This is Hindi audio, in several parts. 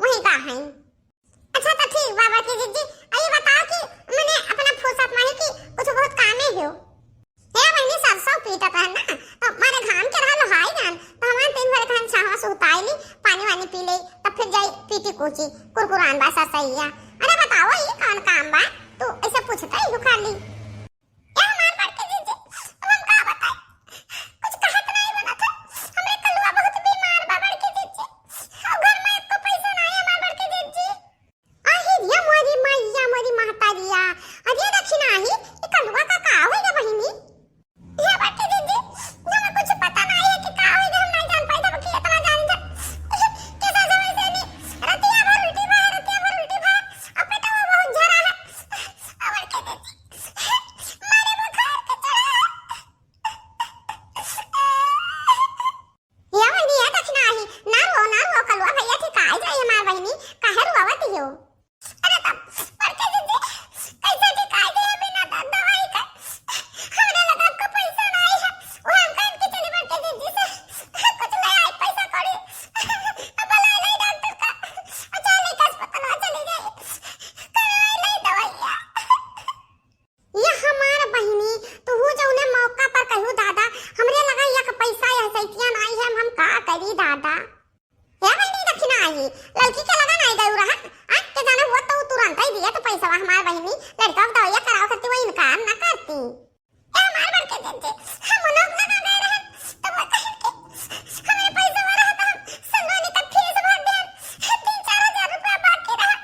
वही का है। अच्छा तो ठीक बाबा की जिज्जी, ये बताओ कि मैंने अपना फुर्सत में कि कुछ बहुत कामे हो हे बहनी सरसों पीटा था ना, तो मारे घाम के रहल हाई जान, तो हमारे दिन भर खान चाहवा सुताई ली, पानी वानी पी ले, तब फिर जाई पीटी कुची कुरकुरान बा ससैया। अरे बताओ ये कौन काम बा, तू ऐसे पूछता ही खाली क्या हमार बात के जिज्जी, हम का बताए कुछ कहत नहीं बना था, हमरे कलुआ बहुत बीमार बा बड़ के जिज्जी, और घर में एको पैसा नहीं है हमार बड़ के जिज्जी। ये मोरी मैया मोरी महतारिया, अरे दक्षिणा ही ये कलुआ का होएगा बहिनी, ये बात के दीदी हमें कुछ पता नहीं है कि का होएगा, हम नहीं जान पाए थे कि इतना जान जा कैसा समय से नहीं रतिया भर उल्टी भा अब बेटा वो बहुत झरा है और के दीदी मारे बुखार के चढ़ा ये बहिनी है दक्षिणा ही ना रो कलुआ भैया ठीक आ जाए हमार बहिनी काहे रुआवत हो। अरे तब पर के दीदी कैसे ठीक आ जाए बिना दवाई का, हमरे लगा आपको पैसा नहीं है, वो हम कहीं के चली बढ़ के दीदी से कुछ ले आए पैसा कौड़ी अब ला ले डॉक्टर का चले का अस्पताल चली जाए करवाई ले दवाइयां। ये हमार बहिनी तो हो जौने मौका पर कहू दादा हमरे लगा एक पैसा या सैतिया नहीं है, हम का करी दादा। ये बहिनी दक्षिणा आई लड़की के लगा नहीं गऊ रहा के जाने वो तो तुरंत ही दिया तो पैसा हमार बहिनी लड़का को दवाइयां कराओ करती वो इनकार ना करती ए हमार बड़ के देते हम लोग लगा गए रहे तो वो कहे कि हमें पैसा वाला था सलोनी का फीस भर दे 3-4 हजार रुपया बाकी रहा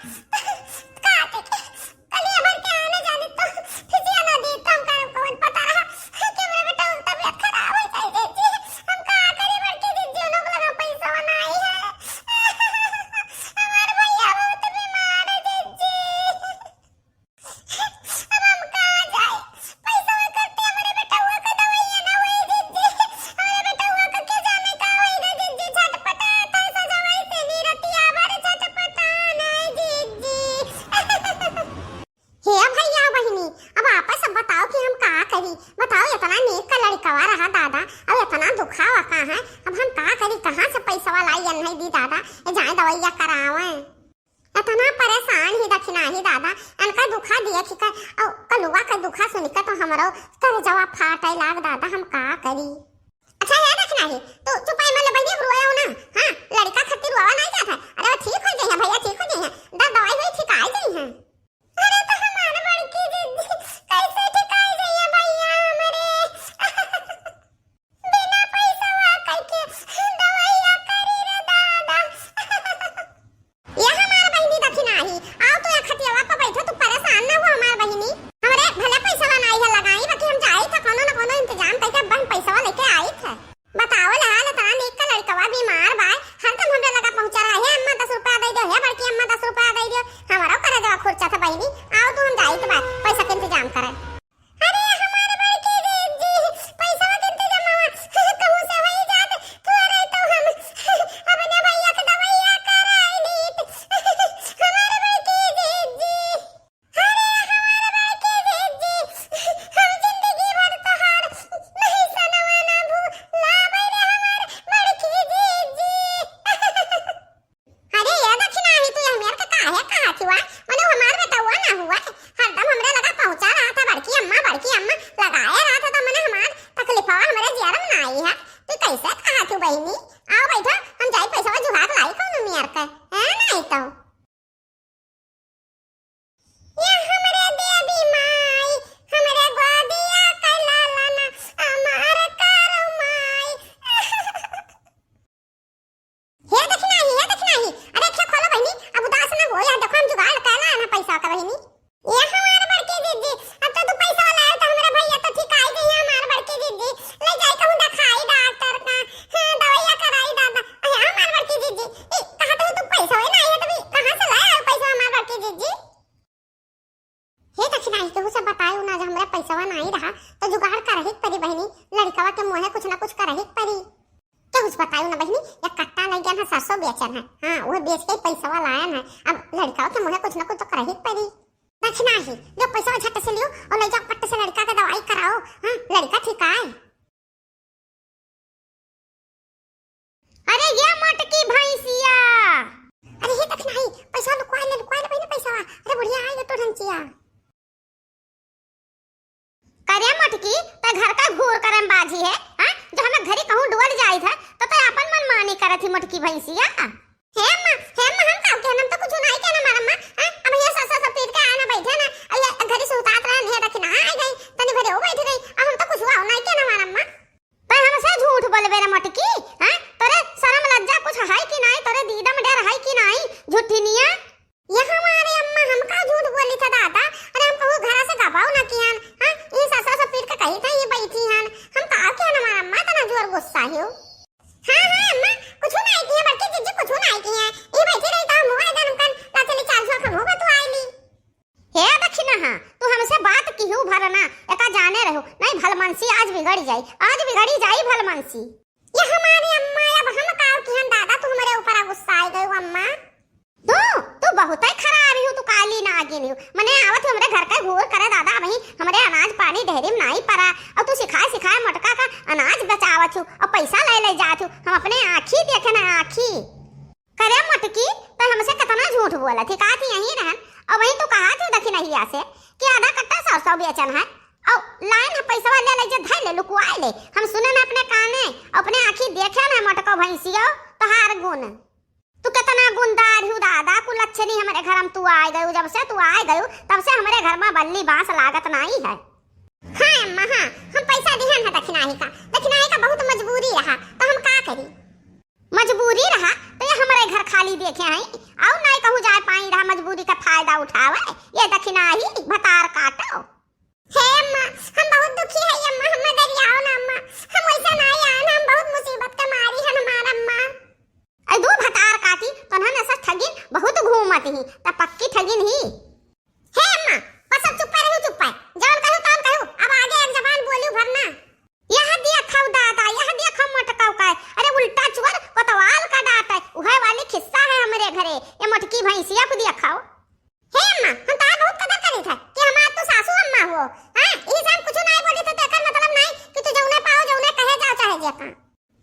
का के कल भर के आने जाने तो फिजिया ना दी तो हमका कौन पता रहा कि मेरे बेटा की तबीयत खराब हो जाए जी हम का करे बड़ के दीजिए लोग लगा पैसा नहीं है हमारे भैया बहुत बीमार है दीदी अब हम कहाँ जाए पैसा करते हमारे बेटा हुआ का दवाइयां ना हुई दीदी हमारे बेटा हुआ का के जाने का होएगा दीदी झटपटा पैसा दवाई से नहीं रतिया हमारे झटपटा नहीं दीदी हे भैया बहिनी अब आपस सब बताओ कि हम का करी, बताओ इतना नेक का लड़कवा रहा दादा अब इतना दुखावा का है, अब हम का करी कहां से पैसा वाला आई नहीं दी दादा जाए दवाइयां करावे इतना परेशान ही दक्षिणा ही दादा अनका दुखा दिया कि और कलुआ का दुखा सुनकर तो हमरो कर जवाब फाटे लाग दादा हम का करी। अच्छा है दक्षिणा ही तो चुप है मतलब भैया रोया हो ना, हां लड़का खातिर रोवा नहीं जाता, अरे ठीक हो जाए भैया ठीक हो जाए दवाई हुई ठीक आ जाए हैं। अरे तो हमारे बड़की दीदी कैसे ठीक आ जाए भैया हमारे बिना पैसा वा करके दवाइयां करी रे दादा ये हमार बहिनी दक्षिणा ही आओ तो एक खटियावा पे बैठो तू परेशान ना हो हमार बहिनी हमरे भले पैसा वा नहीं है लगाई बाकी हम जाई था कोनो ना कोनो इंतजाम करके बन पैसा वा लेके आई थे। बताओ हाल तना एक का लड़कवा बीमार बा हर तुम हमरे लगा पहुंचा रहा है अम्मा 10 रुपया दे दो है बड़की अम्मा 10 रुपया दे दो हमारा करे जवा खर्चा था बहिनी आओ तो हम जाई तो बात पैसा के इंतजाम करे। अरे हमारे बड़की दीदी पैसा के इंतजाम कहूं से वही जात थोड़े तो हम अपने भैया के दवाइयां कराई ली हमारे बड़की दीदी अरे हमारे बड़की दीदी हम जिंदगी भर तो हार नहीं सनवाना भूला बैरे हमारे बड़की दीदी अरे ये दक्षिणा ही तू हमें का काहे कहा थी वा मने हमार बेटा हुआ ना हुआ हरदम हमरे लगा पहुंचा रहा था बड़की अम्मा लगाया रहा था तो मने हमार तकलीफवा हमारे जियारम ना आई है तू कैसे कहा थी बहिनी आओ बैठो हम जाई पैसा जुगाड़ लाई कौन मियार का है नहीं तो ये हमरे देवी माई हमरे गोदिया का लालाना हमार करमाई हे दक्षिणा ही अरे क्या खोलो बहिनी अब उदास ना हो यार देखो हम जुगाड़ करना है ना पैसा का बहिनी ये हमारे बड़की दीदी अब तो तू पैसा लाया तो हमारे भैया तो ठीक आई गई है हमारे बड़की दीदी ले जाई कहूं दिखाई डॉक्टर का हां दवाइयां कराई दादा अरे हमारे बड़की दीदी कहां तो तू पैसा है नहीं है तो कहां से लाया पैसा हमारे बड़की दीदी हे दक्षिणा ही केहू से बतायो ना जब हमरा पैसा नहीं रहा तो जुगाड़ कर ही परी बहिनी लड़कवा के मुंह कुछ ना कुछ कर ही परी केहू से बतायो ना बहिनी एक कट्टा लग गया है सरसों बेचन है हां वो बेच के पैसा लाया है अब लड़कवा के मुंह कुछ ना कुछ तो कर ही परी। दक्षिणा ही जो पैसा झट से लियो और ले जाओ पट्ट से लड़का का दवाई कराओ हां लड़का ठीक आए। अरे ये मटकी भैंसिया अरे हे तक नहीं पैसा लुकवा ले बहन पैसा। अरे बुढ़िया आएगा तो ढंचिया करे मटकी त घर का घूर करम बाजी है। हां जो हमें घरी कहूं डोल जाई था तो अपन मन मानी करत ही मटकी भैंसिया। हे अम्मा हम का के हम तो कुछ नहीं कहना मारा अम्मा। अब ये ससा पीट के आना बैठे ना अरे घरी से उतार रहा नहीं रखना आ गई तनी भरे हो बैठ गई। अब हम तो कुछ हुआ नहीं कहना मारा अम्मा। पर हमसे झूठ बोलबे रे मटकी। हां तोरे शर्म लज्जा कुछ है कि नहीं? तोरे दीदम डर है कि नहीं? झूठिनिया ये हमारे अम्मा हम का झूठ बोली था दादा। अरे हम कहू घर से गबाऊ ना कियान। हां ये ससा पीट के कही था ये बैठी हन हम का के ना मारा अम्मा तना जोर गुस्सा हियो। हां अम्मा कुछ नहीं किया बल्कि जिज्जी कुछ नहीं किया ये बैठी रही था मुआ एकदम कन ला चली 400 का होगा तू आईली। हे दक्षिणा हां तू हमसे बात की हूं भरना एका जाने रहो नहीं भलमनसी आज बिगड़ी जाई भलमनसी। ये हमारी अम्मा अब हम का किहन दादा तू हमारे ऊपर गुस्सा आई गई अम्मा। तू बहुत ही खराब हो। तू काली ना आगे नहीं मने आवत हमरे घर का घूर करे दादा वही हमरे अनाज पानी ढेरी में नहीं परा और तू सिखाए मटका का अनाज बचावत हो और पैसा ले जात हो। हम अपने आँखी देखे ना आँखी करे मटकी तो हमसे कितना झूठ बोला थी का थी यहीं रहन और वही तू कहा थी दखी नहीं से कि आधा कट्टा 100 बेचन है और लाइन पैसा ले जे धर ले लुकवा ले। हम सुने ना अपने काने अपने आँखी देखे ना मटका भैंसिया तो हार गुण तू कितना गुंदार हूँ दादा कुल अच्छे नहीं हमारे घर में तू आए गयो। जब से तू आए गयो तब से हमारे घर में बल्ली बांस लागत नहीं है। हाँ अम्मा हाँ हम पैसा दिहन है दक्षिणाही का बहुत मजबूरी रहा तो हम का करी। मजबूरी रहा तो ये हमारे घर खाली देखे हैं और नहीं कहूँ जाए पाई रहा मजबूरी का फायदा उठावे ये दक्षिणाही भतार काटो। हे अम्मा हम बहुत दुखी है अम्मा हम दरियाओ ना अम्मा हम वैसा नहीं आए हम बहुत मुसीबत का मारी है हमारा अम्मा। आई दो भतार काटी तो ना ऐसा ठगिन बहुत घूमत ही त पक्की ठगिन ही। हे अम्मा बस अब चुप रहो जौन कहूं अब आगे एक जबान बोलियो भरना। यह दिया खाऊ दादा यह दिया खाऊ मटकाऊ का अरे उल्टा चुवर कोतवाल का डांट है उहे वाली खिस्सा है हमरे घरे ये मटकी भैंसिया को दिया खाओ। हे अम्मा हम तार बहुत कदर करी था कि हमार तो सासू अम्मा हो। हां ई सब कुछ नहीं बोली तो तेकर मतलब नहीं कि तू जौने पाओ जौने कहे जाओ चाहे जेका।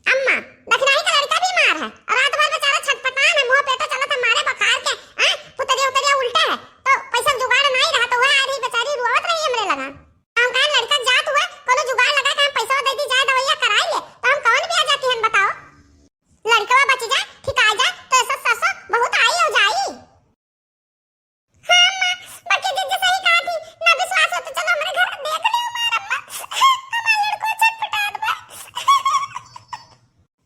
अम्मा दक्षिणाही का लड़का बीमार है और रात भर बेचारा छटपटान है मुंह पेटा चला था मारे बकार के। हां पुतरिया उल्टा है तो पैसा जुगाड़ नहीं रहा तो वह आ रही बेचारी रोवत रही हमरे लगा। हम कहां लड़का जात हुआ कोनो जुगाड़ लगा के हम पैसा दे दी जाए दवाइयां कराई ले तो हम कौन भी आ जाती हन बताओ। लड़का बच जाए ठीक आ जाए तो ऐसा ससा बहुत आई हो जाई। हां अम्मा बाकी जिज्जी सही कहा थी ना विश्वास हो तो चलो हमारे घर देख ले हमारा अम्मा हमारा लड़का छटपटात बा।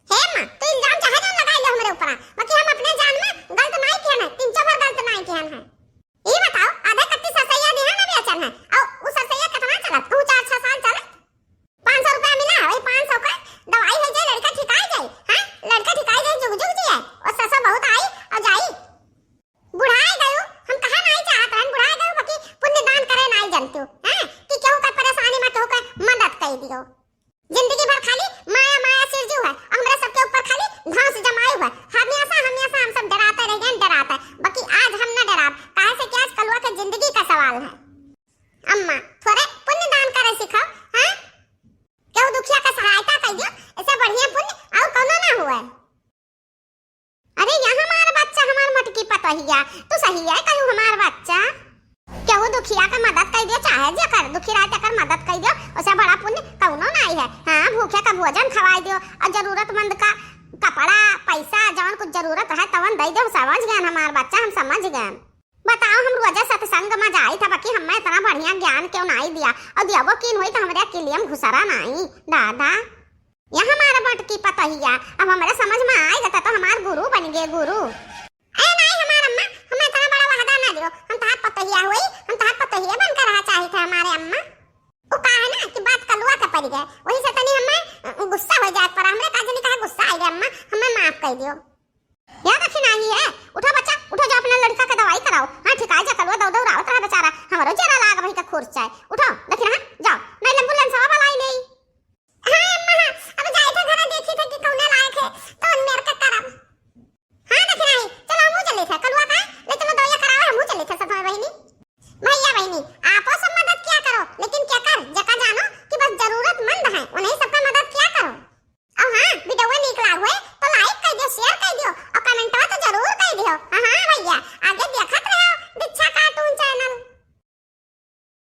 हे अम्मा तू इल्जाम चाहे ना लगाई ले हमरे ऊपर बाकी हम अपने जान में गलत नहीं किया है 3 बार गलत नहीं किया है। ये बताओ आधा कट्टी ससैया दे ना बेचन है और उस ससैया कितना चलत तू 4-6 साल चलत 500 रुपया मिला वही 500 का दवाई हो जाए लड़का ठीक आ जाए। हां लड़का ठीक आ जाए जुग जी है और ससा बहुत आई और जाई बुढ़ाए गयो हम कहा नहीं चाहत हन बुढ़ाए गयो बाकी पुण्य दान करे नहीं जानती हूं। हां कि केहू का परेशानी में केहू का मदद कर दियो जिंदगी भर खाली माया सिरजू है हमरा सबके ऊपर खाली घास जमाए हुआ हमेशा हम सब डराते रह गए डराते बाकी आज हम ना डराब काहे से कि आज कलवा के जिंदगी का सवाल है। अम्मा थोड़े पुण्य दान करे सिखाओ। हां केहू दुखिया का सहायता कर दियो ऐसे बढ़िया पुण्य और कोनो ना हुआ। अरे यहाँ हमारा बच्चा हमार मटकी पतहिया तू सही है कहू हमार बच्चा केहू दुखिया का मदद कर दियो चाहे जे कर दुखी रात कर मदद कर दियो उसे बड़ा पुण्य कौनो नहीं है। हां भूखे का भोजन खवाई दियो और जरूरतमंद का कपड़ा पैसा जौन कुछ जरूरत है तवन दे दो समझ गए हमार बच्चा हम समझ गए। बताओ हम रोजा सत्संग में जाई था बाकी हमें इतना बढ़िया ज्ञान क्यों नहीं दिया और दियावो किन हुई तो हमरे किलियम घुसरा नहीं दादा। यह हमारा मटकी पतहिया अब हमारे समझ में आएगा तो हमार गुरु बन गए गुरु। ए नहीं